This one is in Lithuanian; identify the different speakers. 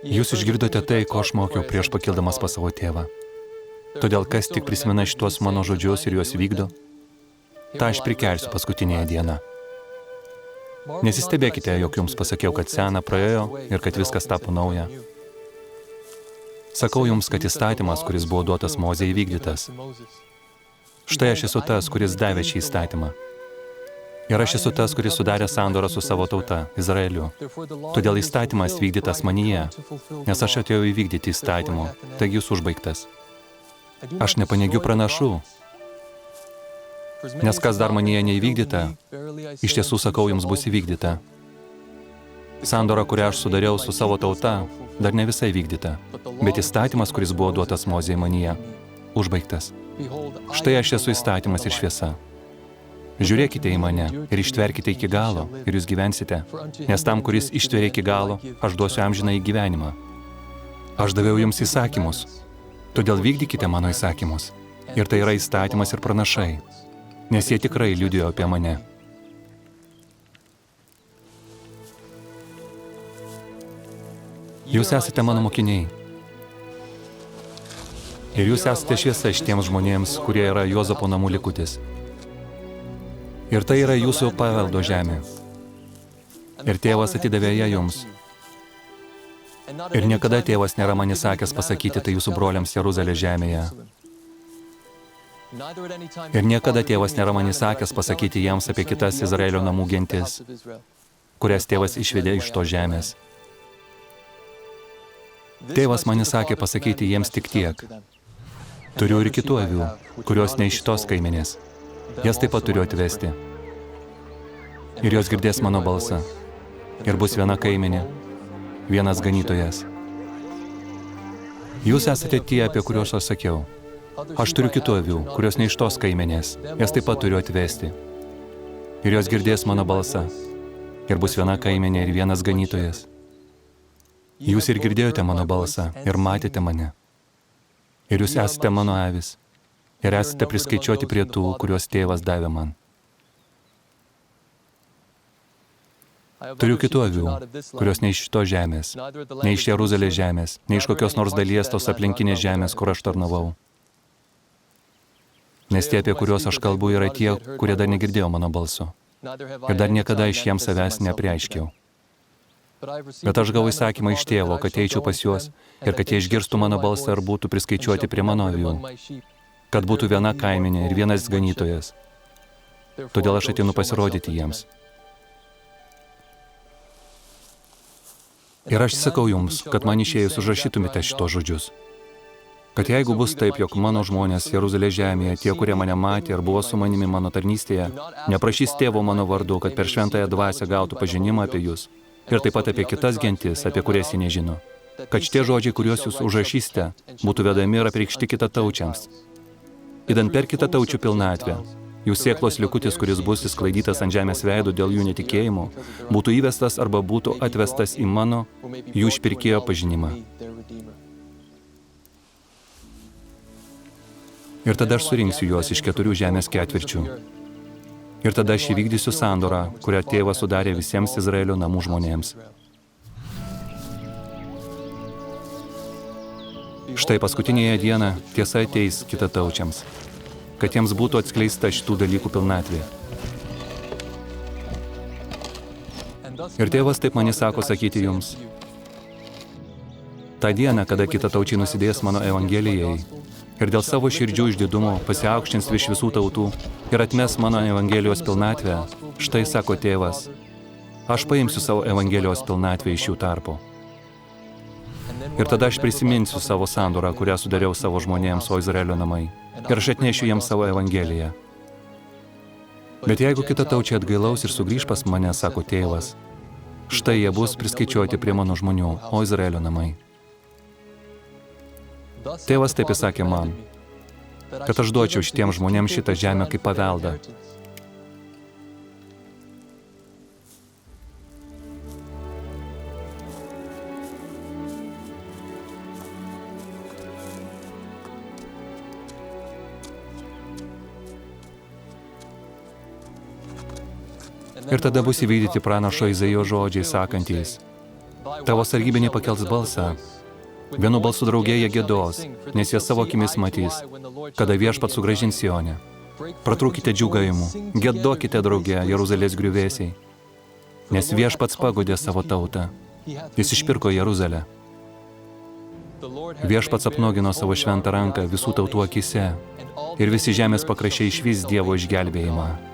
Speaker 1: Jūs išgirdote tai, ko aš mokiau prieš pakildamas pas savo tėvą. Todėl kas tik prisimena šitos mano žodžius ir juos vykdo, tą aš prikelsiu paskutinėje dieną. Nesistebėkite, jog jums pasakiau, kad sena praėjo ir kad viskas tapo nauja. Sakau jums, kad įstatymas, kuris buvo duotas Mozei, įvykdytas. Štai aš esu tas, kuris davė šį įstatymą. Ir aš esu tas, kuris sudarė sandorą su savo tauta, Izraeliu. Todėl įstatymas vykdytas manyje, nes aš atėjau įvykdyti įstatymų, taigi jis užbaigtas. Aš nepaneigiu pranašų, nes kas dar manyje neįvykdyta, iš tiesų sakau, jums bus įvykdyta. Sandora, kurią aš sudariau su savo tauta, dar ne visai vykdyta, bet įstatymas, kuris buvo duotas Mozei manyje, užbaigtas. Štai aš esu įstatymas ir šviesa. Žiūrėkite į mane ir ištverkite iki galo ir jūs gyvensite, nes tam, kuris ištveria iki galo, aš duosiu amžiną į gyvenimą. Aš daviau jums įsakymus, todėl vykdykite mano įsakymus. Ir tai yra įstatymas ir pranašai, nes jie tikrai liudijo apie mane. Jūs esate mano mokiniai. Ir jūs esate šviesa šitiems žmonėms, kurie yra Juozapo namų likutis. Ir tai yra jūsų paveldo žemė. Ir tėvas atidavė ją jums. Ir niekada tėvas nėra man įsakęs pasakyti tai jūsų broliams Jeruzalės žemėje. Ir niekada tėvas nėra man įsakęs pasakyti jiems apie kitas Izraelio namų gentis, kurias tėvas išvedė iš to žemės. Tėvas man įsakė pasakyti jiems tik tiek. Turiu ir kitų avių, kurios ne iš šitos kaimenės. Jas taip pat turiu atvesti. Ir jos girdės mano balsą. Ir bus viena kaimenė, vienas ganytojas. Jūs esate tie, apie kuriuos aš sakiau. Aš turiu kitų avių, kurios ne iš tos kaimenės. Jas taip pat turiu atvesti. Ir jos girdės mano balsą. Ir bus viena kaimenė ir vienas ganytojas. Jūs ir girdėjote mano balsą ir matėte mane. Ir jūs esate mano avis. Ir esate priskaičiuoti prie tų, kuriuos tėvas davė man. Turiu kitų avių, kurios ne iš šitos žemės, ne iš Jeruzalės žemės, ne iš kokios nors dalies tos aplinkinės žemės, kur aš tarnavau. Nes tie, apie kuriuos aš kalbu, yra tie, kurie dar negirdėjo mano balso. Ir dar niekada iš jiems savęs neapreiškiau. Bet aš gavau įsakymą iš tėvo, kad eičiau pas juos ir kad jie išgirstų mano balsą ir būtų priskaičiuoti prie mano avių. Kad būtų viena kaimenė ir vienas ganytojas. Todėl aš ateinu pasirodyti jiems. Ir aš sakau jums, kad man išėjus užrašytumėte šitos žodžius. Kad jeigu bus taip, jog mano žmonės Jeruzalės žemėje, tie, kurie mane matė ir buvo su manimi mano tarnystėje, neprašys tėvo mano vardu, kad per šventąją dvasią gautų pažinimą apie jūs. Ir taip pat apie kitas gentis, apie kurias jie nežino. Kad šitie žodžiai, kuriuos jūs užrašysite, būtų vedami ir apreikšti kitataučiams. Įdant per kitataučių pilnatvę, jų sėklos likutis, kuris bus įsklaidytas ant žemės veido dėl jų netikėjimo, būtų įvestas arba būtų atvestas į mano, jų išpirkėjo pažinimą. Ir tada aš surinksiu juos iš 4 žemės ketvirčių. Ir tada aš įvykdysiu sandorą, kurią tėvas sudarė visiems Izraelio namų žmonėms. Štai paskutinėje dieną tiesa ateis kitataučiams, kad jiems būtų atskleista šitų dalykų pilnatvė. Ir tėvas taip man įsako sakyti jums. Ta diena, kada kitataučiai nusidės mano evangelijai ir dėl savo širdžių išdidumo pasiaukštins virš visų tautų ir atmes mano evangelijos pilnatvę, štai sako tėvas, aš paimsiu savo evangelijos pilnatvę iš jų tarpo. Ir tada aš prisiminsiu savo sandorą, kurią sudariau savo žmonėms, o Izraelio namai, ir aš atnešiu jiems savo evangeliją. Bet jeigu kitataučiai atgailaus ir sugrįš pas mane, sako tėvas, štai jie bus priskaičiuoti prie mano žmonių, o Izraelio namai. Tėvas taip įsakė man, kad aš duočiau šitiems žmonėms šitą žemę kaip paveldą. Ir tada bus įvykdyti pranašo Izaijo žodžiai sakantys, Tavo sargybiniai pakels balsą. Vienu balsu draugė jie giedos, nes jie savo akimis matys, kada Viešpats sugrąžins Sionę. Pratrūkite džiūgavimų, giedokite draugė, Jeruzalės griuvėsiai, nes Viešpats pagodė savo tautą. Jis išpirko Jeruzalę. Viešpats apnogino savo šventą ranką visų tautų akyse ir visi žemės pakraščiai išvys Dievo išgelbėjimą.